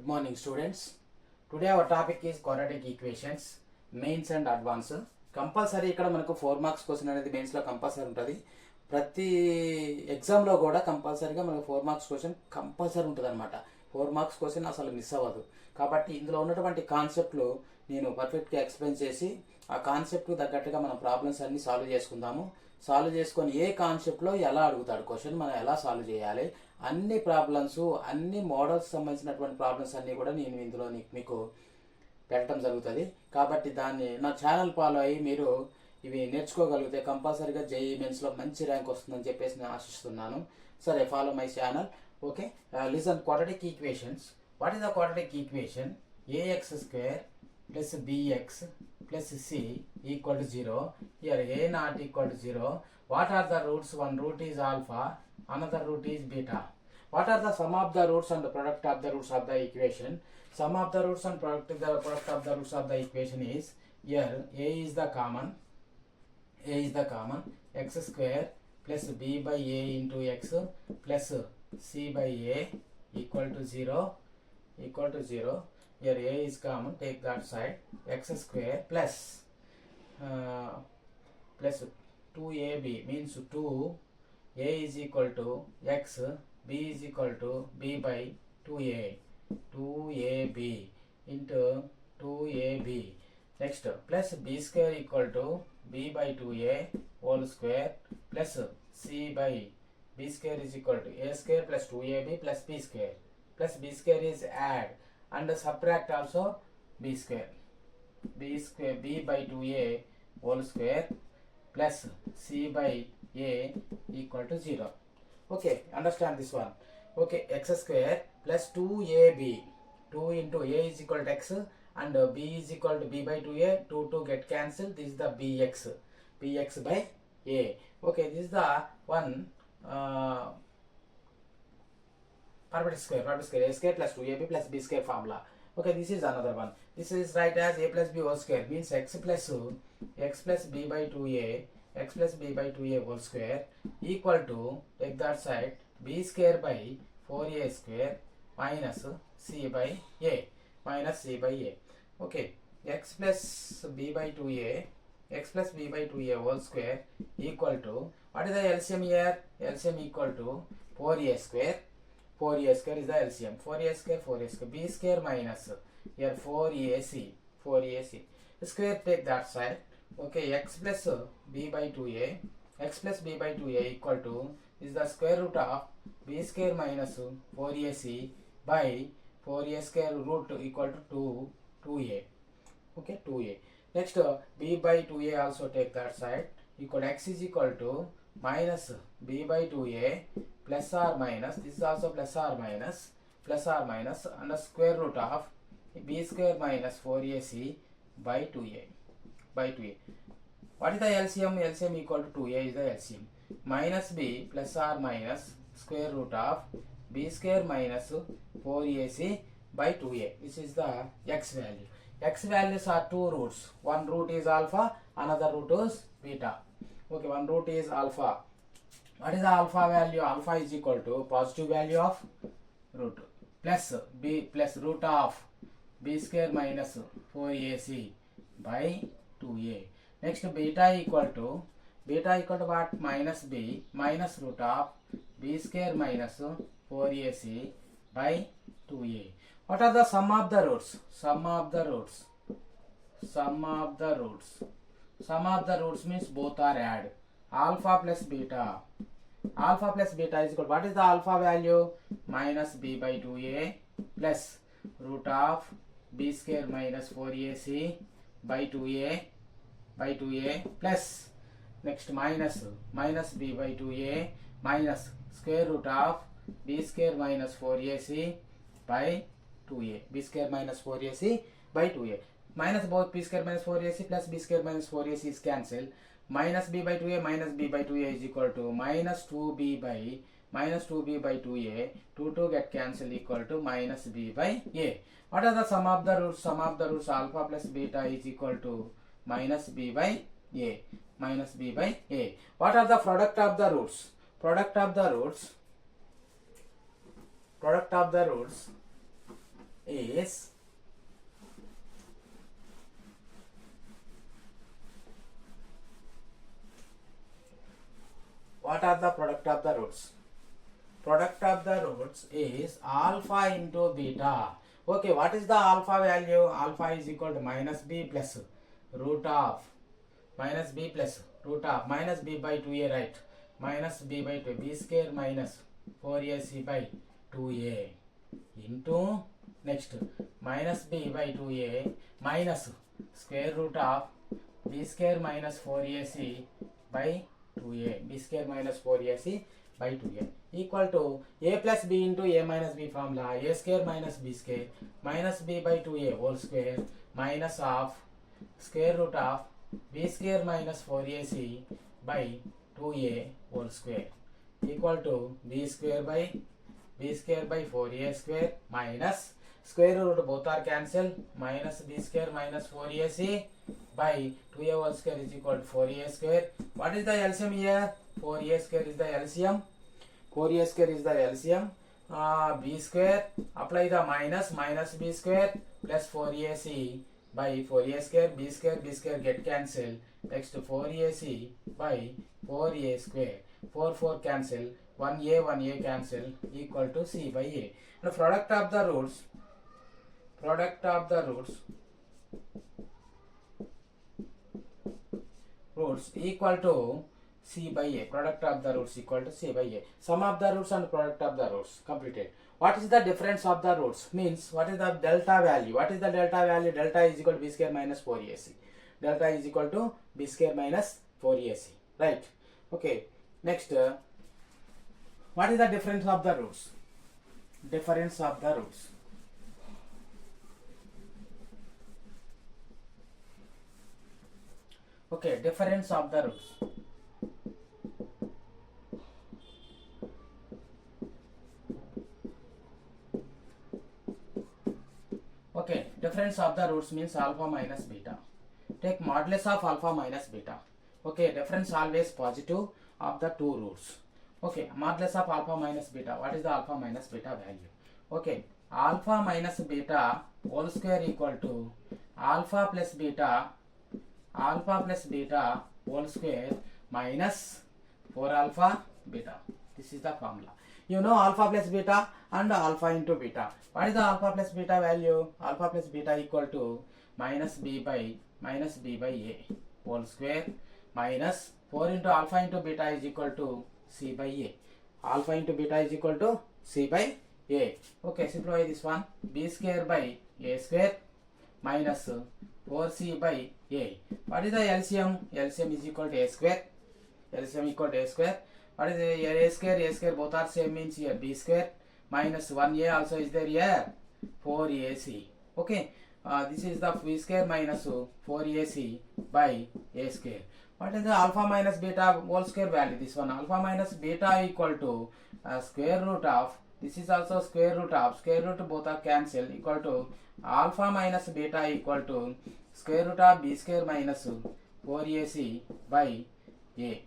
Good morning, students. Today our topic is quadratic equations, mains and advanced. Compulsory ఇక్కడ మనకు 4 marks question అనేది మెయిన్స్లో compulsory ఉంటుంది. ప్రతి ఎగ్జామ్లో కూడా కంపల్సరీగా మనకు 4 మార్క్స్ క్వశ్చన్ కంపల్సరీ ఉంటుంది అనమాట. 4 మార్క్స్ క్వశ్చన్ అసలు మిస్ అవ్వదు. కాబట్టి ఇందులో ఉన్నటువంటి కాన్సెప్ట్లు నేను పర్ఫెక్ట్గా ఎక్స్ప్లెయిన్ చేసి ఆ కాన్సెప్ట్కి తగ్గట్టుగా మనం ప్రాబ్లమ్స్ అన్ని సాల్వ్ చేసుకుందాము. సాల్వ్ చేసుకొని ఏ కాన్సెప్ట్లో ఎలా అడుగుతాడు క్వశ్చన్ మనం ఎలా సాల్వ్ చేయాలి, అన్ని ప్రాబ్లమ్స్ అన్ని మోడల్స్ సంబంధించినటువంటి ప్రాబ్లమ్స్ అన్నీ కూడా నేను ఇందులో మీకు పెట్టడం జరుగుతుంది. కాబట్టి దాన్ని నా ఛానల్ ఫాలో అయ్యి మీరు ఇవి నేర్చుకోగలిగితే కంపల్సరీగా జేఈ మెయిన్స్లో మంచి ర్యాంక్ వస్తుందని చెప్పేసి నేను ఆశిస్తున్నాను. సరే, follow my channel. Okay, listen. Quadratic equations. What is the quadratic equation? A x square plus b x plus c equal to 0. Here a not equal to 0. What are the roots? One root is alpha, another root is beta. What are the sum of the roots and the product of the roots of the equation? Sum of the roots and product of the roots of the equation is, here a is the common, x square plus b by a into x plus c by a equal to 0. Here a is common, take that side. X square plus 2ab means 2a is equal to x, b is equal to b by 2ab into 2ab. Next, plus b square equal to b by 2a whole square plus c by b square is equal to a square plus 2ab plus b square is add and subtract also b square b by 2a whole square plus c by a equal to 0. Okay, understand this one. Okay, x square plus 2ab, 2 into a is equal to x and b is equal to b by 2a, 2 get cancelled. This is the bx by a. Okay, this is the one perfect square a square plus 2ab plus b square formula. Okay, this is another one. This is right as a plus b whole square means x plus b by 2a whole square equal to, take that side, b square by 4a square minus c by a. Okay, x plus b by 2a whole square equal to, what is the LCM here? LCM equal to 4a square is the LCM. 4a square b square minus here 4ac square, take that side. Okay, x plus b by 2a equal to is the square root of b square minus 4ac by 4a square root equal to 2a. Okay, 2a. Next, b by 2a also take that side, equal x is equal to minus b by 2a plus or minus, this is also plus or minus and the square root of b square minus 4ac by 2a. What is the LCM? LCM equal to 2a is the LCM. Minus b plus or minus square root of b square minus 4ac by 2a. This is the x value. X values are two roots. One root is alpha, another root is beta. Okay, one root is alpha. What is the alpha value? Alpha is equal to positive value of root plus b plus root of b square minus 4ac by 2a. Next, beta equal to what? Minus b minus root of b square minus 4ac by 2a. What are the sum of the roots? Sum of the roots means both are add. Alpha plus beta is equal to, what is the alpha value? Minus b by 2a plus root of b square minus 4ac by 2a plus, next, minus b by 2a minus square root of b square minus 4ac by 2a. Minus both b square minus 4ac plus b square minus 4ac is cancelled. Minus b by 2a is equal to minus 2b by 2a. 2 get cancelled equal to minus b by a. What are the sum of the roots? Sum of the roots alpha plus beta is equal to minus b by a. What are the product of the roots? Product of the roots is what are the product of the roots? Product of the roots is alpha into beta. Okay, what is the alpha value? Alpha is equal to minus b plus root of minus b plus root of minus b by 2a, right? Minus b by 2, b square minus 4ac by 2a into next minus b by 2a minus square root of b square minus 4ac by 2a, b square minus 4ac by 2a equal to a plus b into a minus b formula, a square minus b square minus b by 2a whole square minus of square root of b square minus 4ac by 2a whole square equal to b square by 4a square minus square root both are cancelled minus b square minus 4ac by 2a whole square is equal to 4a square. What is the LCM here? 4a square is the LCM. 4a square is the LCM. B square, apply the minus b square plus 4ac by 4a square, b square get cancelled. Next 4ac by 4a square. 4 cancel, 1a cancel equal to c by a. The product of the roots equal to c by a. Product of the roots equal to c by a. Sum of the roots and product of the roots completed. What is the difference of the roots? Means what is the delta value? What is the delta value? Delta is equal to b square minus 4ac. Delta is equal to b square minus 4ac. Right? Okay. Next, what is the difference of the roots? Difference of the roots. Okay, difference of the roots. Okay, difference of the roots means alpha minus beta. Take modulus of alpha minus beta. Okay, difference always positive of the two roots. Okay, modulus of alpha minus beta. What is the alpha minus beta value? Okay, alpha minus beta whole square equal to alpha plus beta whole square minus 4 alpha beta. This is the formula. You know alpha plus beta and alpha into beta. What is the alpha plus beta value? Alpha plus beta equal to minus b by a whole square minus 4 into alpha into beta is equal to c by a. Alpha into beta is equal to c by a. Okay, simplify this one. B square by a square minus 4c by a. What is the LCM? LCM is equal to a square. LCM equal to a square. What is the a square? A square both are same means here b square minus 1a also is there here 4ac. Okay, this is the b square minus 4ac by a square. What is the alpha minus beta whole square value? This one alpha minus beta equal to square root of, this is also square root both are cancelled equal to alpha minus beta equal to square root of b square minus 4ac by a.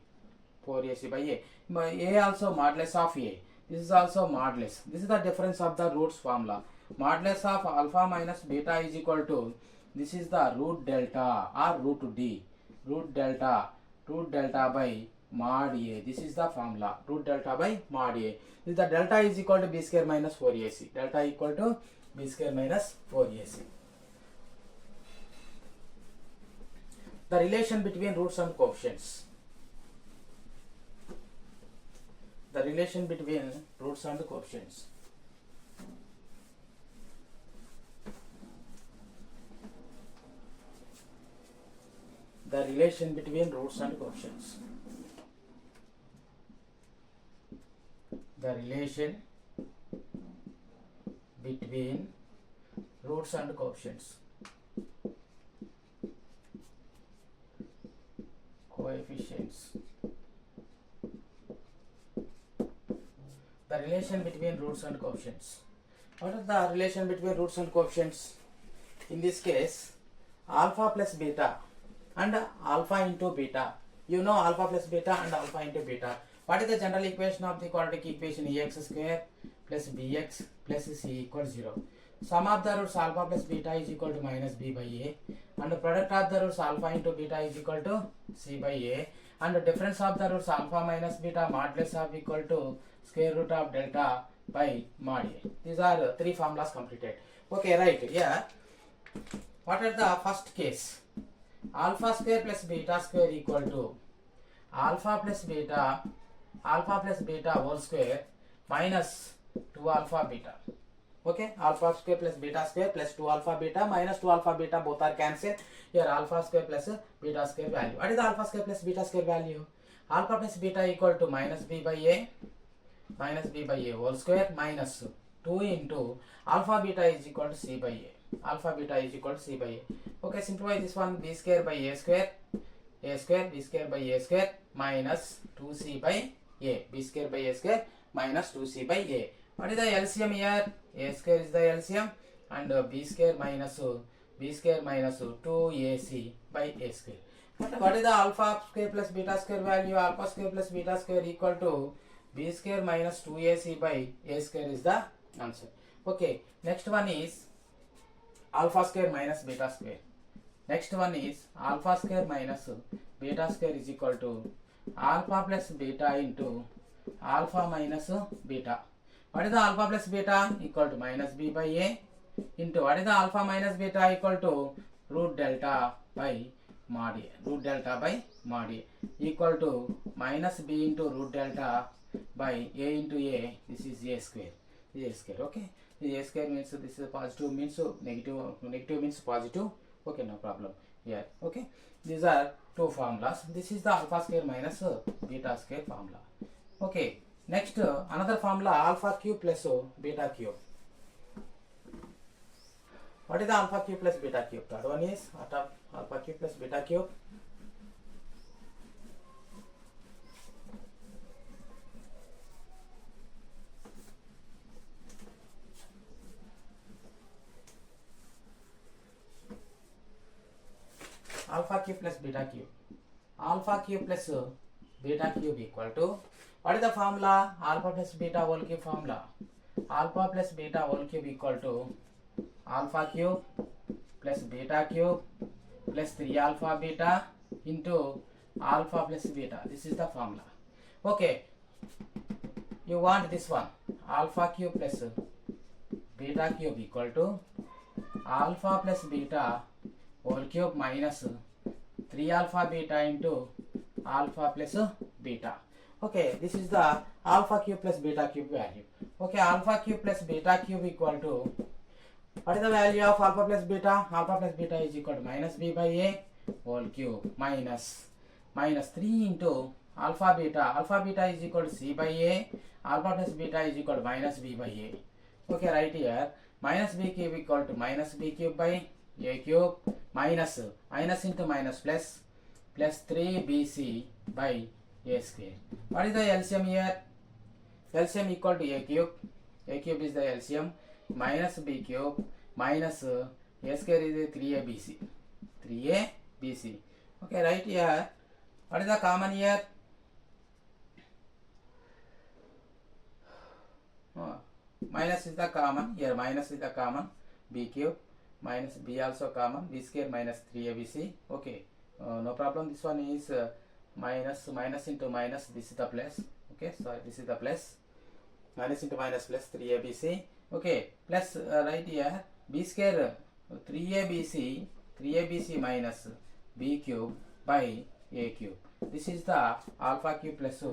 4ac by a. A also modulus of a. This is also modulus. This is the difference of the roots formula. Modulus of alpha minus beta is equal to, this is the root delta or root d. Root delta by mod a. This is the formula. Root delta by mod a. This the delta is equal to b square minus 4ac. Delta equal to b square minus 4ac. The relation between roots and coefficients. The relation between roots and coefficients. The relation between roots and coefficients. The relation between roots and coefficients. Coefficients. The relation between roots and coefficients. What is the relation between roots and coefficients? In this case, alpha plus beta and alpha into beta. You know alpha plus beta and alpha into beta. What is the general equation of the quadratic equation? Ax square plus bx plus c equals 0. sum of the roots alpha plus beta is equal to minus b by a, and the product of the roots alpha into beta is equal to c by a, and the difference of the roots alpha minus beta modulus of equal to square root of delta by mod a. These are three formulas completed. Okay, right. Yeah. What are the first case? Alpha square plus beta square equal to alpha plus beta whole square minus 2 alpha beta. Okay, alpha square plus beta square plus 2 alpha beta minus 2 alpha beta, both are cancelled. Here alpha square plus beta square value. What is the alpha square plus beta square value? Alpha plus beta equal to minus b by a whole square minus 2 into alpha beta is equal to c by a. Alpha beta is equal to c by a. Okay, simplify this one, b square by a square b square by a square minus 2c by a, b square by a square minus 2c by a. What is the LCM here? A square is the LCM, and b square minus 2ac by a square. What is the alpha square plus beta square value? Alpha square plus beta square equal to b square minus 2ac by a square is the answer. Okay, next one is alpha square minus beta square. Next one is alpha square minus beta square is equal to alpha plus beta into alpha minus beta. What is the alpha plus beta? Equal to minus b by a into what is the alpha minus beta? Equal to root delta by mod a. Root delta by mod a equal to minus b into root delta by a into a. This is a square. This is a square. Okay. This a square means this is positive, means negative means positive. Okay, no problem here. Okay. These are two formulas. This is the alpha square minus beta square formula. Okay. Next, another formula, alpha cube plus beta cube. What is the alpha cube plus beta cube? Third one is alpha cube plus beta cube. Alpha cube plus beta cube. Alpha cube plus beta cube equal to, what is the formula? Alpha plus beta whole cube formula. Alpha plus beta whole cube equal to alpha cube plus beta cube plus 3 alpha beta into alpha plus beta. This is the formula. Okay. You want this one. Alpha cube plus beta cube equal to alpha plus beta whole cube minus 3 alpha beta into alpha plus beta. Okay, this is the alpha cube plus beta cube value. Okay, alpha cube plus beta cube equal to, what is the value of alpha plus beta? Alpha plus beta is equal to minus b by a whole cube minus 3 into alpha beta. Alpha beta is equal to c by a. Alpha plus beta is equal to minus b by a. Okay, right here minus b cube equal to minus b cube by a cube minus into minus plus 3bc by a square. What is the LCM here? LCM equal to a cube. A cube is the LCM minus b cube minus a square is 3abc. 3abc. Okay, right here. What is the common here? Minus is the common. Here minus is the common. B cube minus b also common. B square minus 3abc. Okay, no problem. This one is minus into minus. This is the plus. Okay, sorry, this is the plus. Minus into minus plus 3abc. Okay, plus right here b square 3abc minus b cube by a cube. This is the alpha cube plus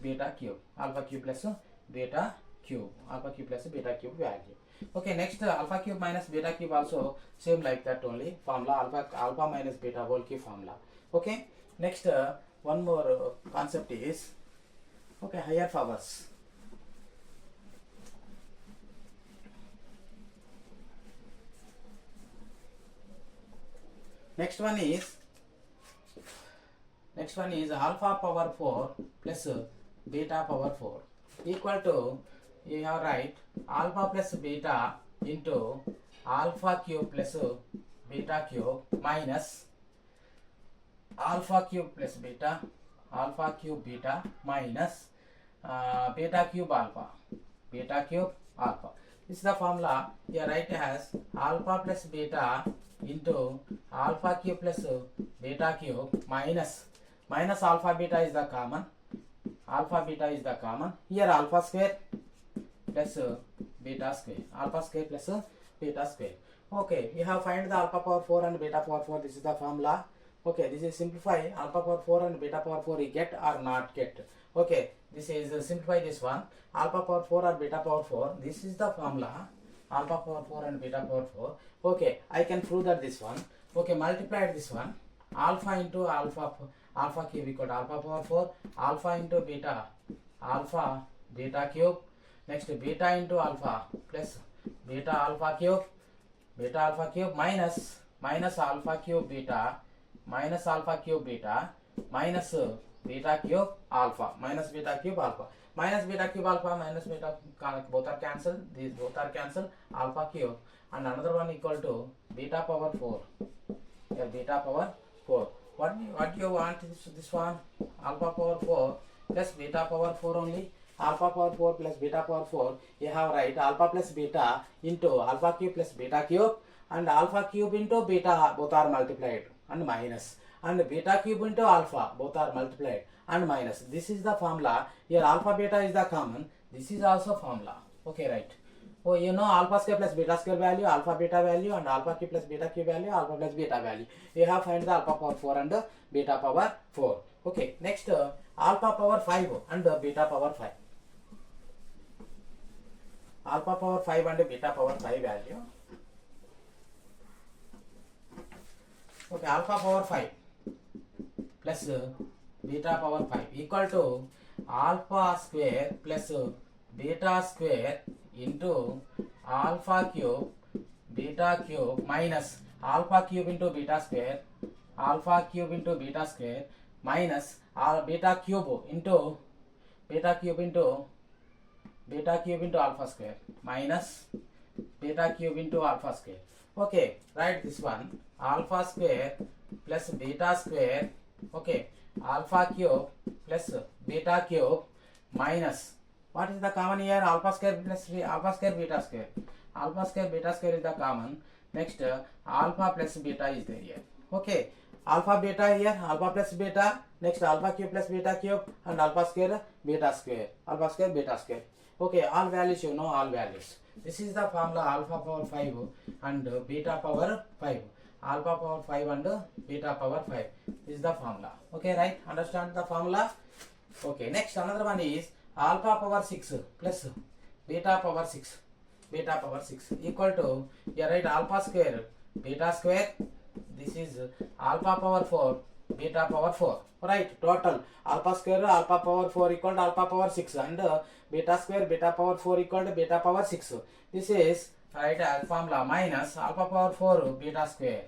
beta cube. Alpha cube plus beta cube. Alpha cube plus beta cube value. Okay, next alpha cube minus beta cube also same like that only formula, alpha minus beta whole cube formula. Okay, next one more concept is, okay, higher powers. Next one is alpha power 4 plus beta power 4 equal to, you have write alpha plus beta into alpha cube plus beta cube minus alpha cube plus beta, alpha cube beta minus beta cube alpha. This is the formula. Here write as alpha plus beta into alpha cube plus beta cube minus alpha beta is the common. Alpha beta is the common. Here alpha square plus beta square. Alpha square plus beta square. Okay, we have find the alpha power 4 and beta power 4. This is the formula. Okay, this is simplify alpha power 4 and beta power 4 we get or not get. Okay, this is simplify this one. Alpha power 4 or beta power 4. This is the formula. Alpha power 4 and beta power 4. Okay, I can prove that this one. Okay, multiply this one. Alpha into alpha cube equal to alpha power 4. Alpha into beta. Alpha beta cube. Next beta into alpha plus beta alpha cube. Beta alpha cube minus alpha cube beta minus alpha cube beta minus beta cube alpha minus beta cube alpha minus beta cube alpha minus beta, both are cancelled, these both are cancelled, alpha cube and another one equal to beta power 4. Here beta power 4. What you want this one? Alpha power 4 plus beta power 4 only. Alpha power 4 plus beta power 4, you have right alpha plus beta into alpha cube plus beta cube and alpha cube into beta, both are multiplied and minus, and beta cube into alpha, both are multiplied and minus. This is the formula. Here alpha beta is the common. This is also formula. Okay, right. Oh, you know alpha square plus beta square value, alpha beta value and alpha cube plus beta cube value, alpha plus beta value. You have find the alpha power 4 and beta power 4. Okay, next alpha power 5 and beta power 5. Alpha power 5 and beta power 5 value. Okay, alpha power 5 plus beta power 5 equal to alpha square plus beta square into alpha cube beta cube minus alpha cube into beta square, alpha cube into beta square minus beta cube into alpha square minus beta cube into alpha square. Okay, write this one. Alpha square plus beta square. Okay, alpha cube plus beta cube minus, what is the common here? Alpha square plus alpha square beta square. Alpha square beta square is the common. Next alpha plus beta is there here. Okay, alpha beta here, alpha plus beta. Next alpha cube plus beta cube and alpha square beta square. Alpha square beta square. Okay, all values you know, all values. This is the formula alpha power 5 and beta power 5. Alpha power 5 and beta power 5. This is the formula. Okay, right? Understand the formula? Okay, next another one is alpha power 6 plus beta power 6. Beta power 6 equal to, here write alpha square beta square. This is alpha power 4 beta power 4. Right, total alpha square alpha power 4 equal to alpha power 6 and beta square beta power 4 equal to beta power 6. This is right as formula minus alpha power 4 beta square,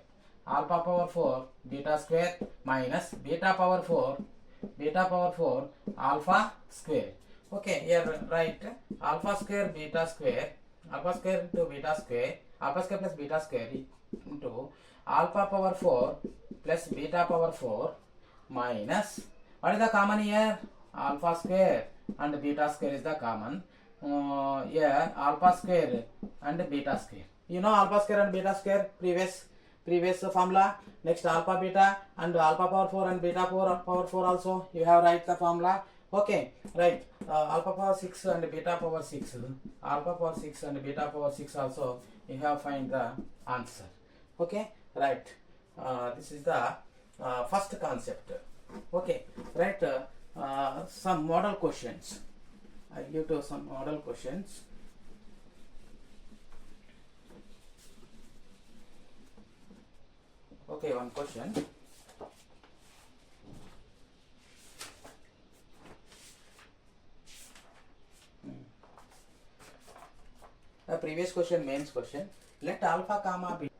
alpha power 4 beta square minus beta power 4 alpha square. Okay, here write alpha square beta square, alpha square into beta square, alpha square plus beta square into alpha power 4 plus beta power 4 minus, what is the common here? Alpha square and beta square is the common. Here alpha square and beta square. You know alpha square and beta square, previous formula. Next alpha beta and alpha power 4 and beta power 4 also. You have write the formula. Okay, right. Alpha power 6 and beta power 6. Alpha power 6 and beta power 6 also. You have find the answer. Okay, right. This is the first concept. Okay, right. Some model questions. I give to some model questions. Okay, one question. The previous question, mains question. Let alpha comma beta.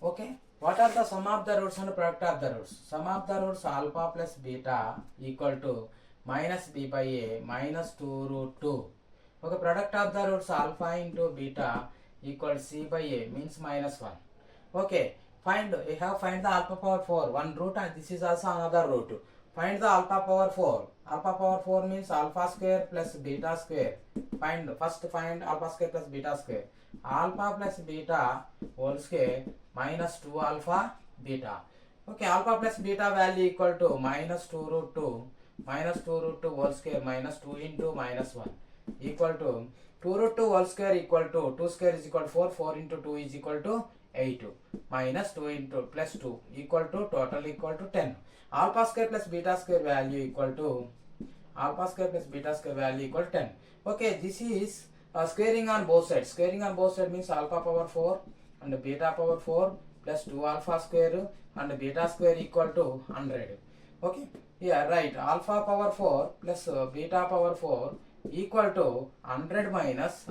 Okay. What are the sum of the roots and product of the roots? Sum of the roots alpha plus beta equal to minus b by a minus 2 root 2. Okay, product of the roots alpha into beta equal to c by a means minus 1. Okay, find the alpha power 4, one root and this is also another root. Find the alpha power 4. Alpha power 4 means alpha square plus beta square find alpha square plus beta square. Alpha plus beta whole square minus 2 alpha beta. Okay, alpha plus beta value equal to minus 2 root 2 whole square minus 2 into minus 1 equal to 2 root 2 whole square equal to 2 square is equal to 4 into 2 is equal to 8 minus 2 into plus 2 equal to total equal to 10. Alpha square plus beta square value equal to 10. Okay, this is squaring on both sides. Squaring on both sides means alpha power 4 and beta power 4 plus 2 alpha square and beta square equal to 100. Okay, here write alpha power 4 plus beta power 4 equal to 100 minus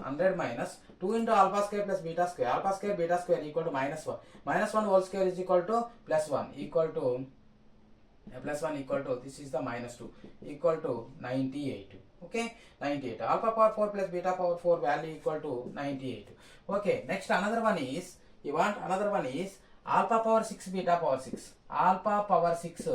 2 into alpha square plus beta square. Alpha square beta square equal to minus 1. Minus 1 whole square is equal to plus 1 equal to this is the minus 2 equal to 98. Okay, 98. Alpha power 4 plus beta power 4 value equal to 98. Okay, next another one is alpha power 6 beta power 6. Alpha power 6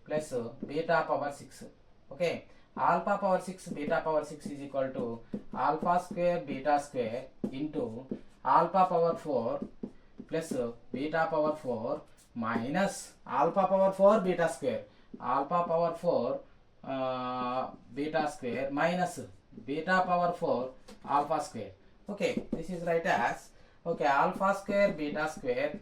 plus beta power 6. Okay, alpha power 6 beta power 6 is equal to alpha square beta square into alpha power 4 plus beta power 4 minus alpha power 4 beta square. Alpha power 4 beta square minus beta power 4 alpha square. Okay, this is right as alpha square beta square,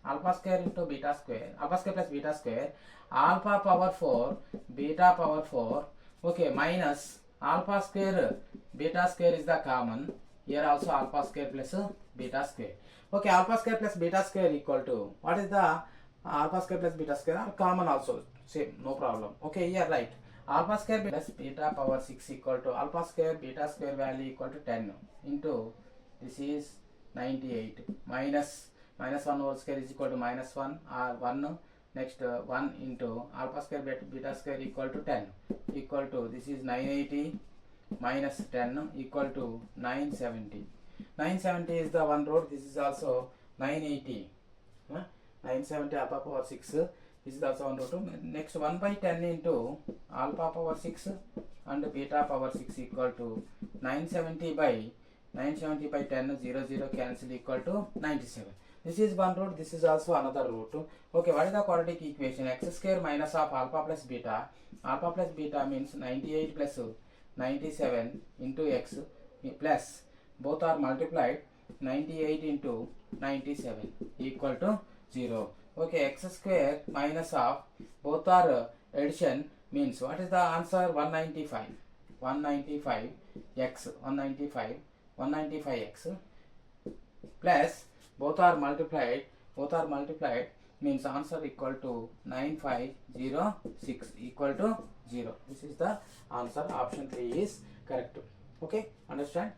alpha square into beta square, alpha square plus beta square, alpha power 4 beta power 4. Okay, minus alpha square beta square is the common. Here also alpha square plus beta square. Okay, alpha square plus beta square equal to, what is the alpha square plus beta square are common also, same, no problem. Okay, here right, alpha square plus beta power 6 equal to alpha square beta square value equal to 10 into this is 98 minus 1 whole square is equal to minus 1 or 1. Next 1 into alpha square beta square equal to 10 equal to this is 980 minus 10 equal to 970. 970 is the one root. This is also 980. 970 alpha power 6. This is also one root. Next 1 by 10 into alpha power 6 and beta power 6 equal to 970 by 10 0 0 cancel equal to 97. This is one root. This is also another root. Okay, what is the quadratic equation? X square minus of alpha plus beta. Alpha plus beta means 98 plus 97 into x plus both are multiplied 98 into 97 equal to 0. Okay, x square minus of both are addition means what is the answer? 195 x 195 x plus both are multiplied means answer equal to 9506 equal to 0. This is the answer. Option 3 is correct. Okay, understand?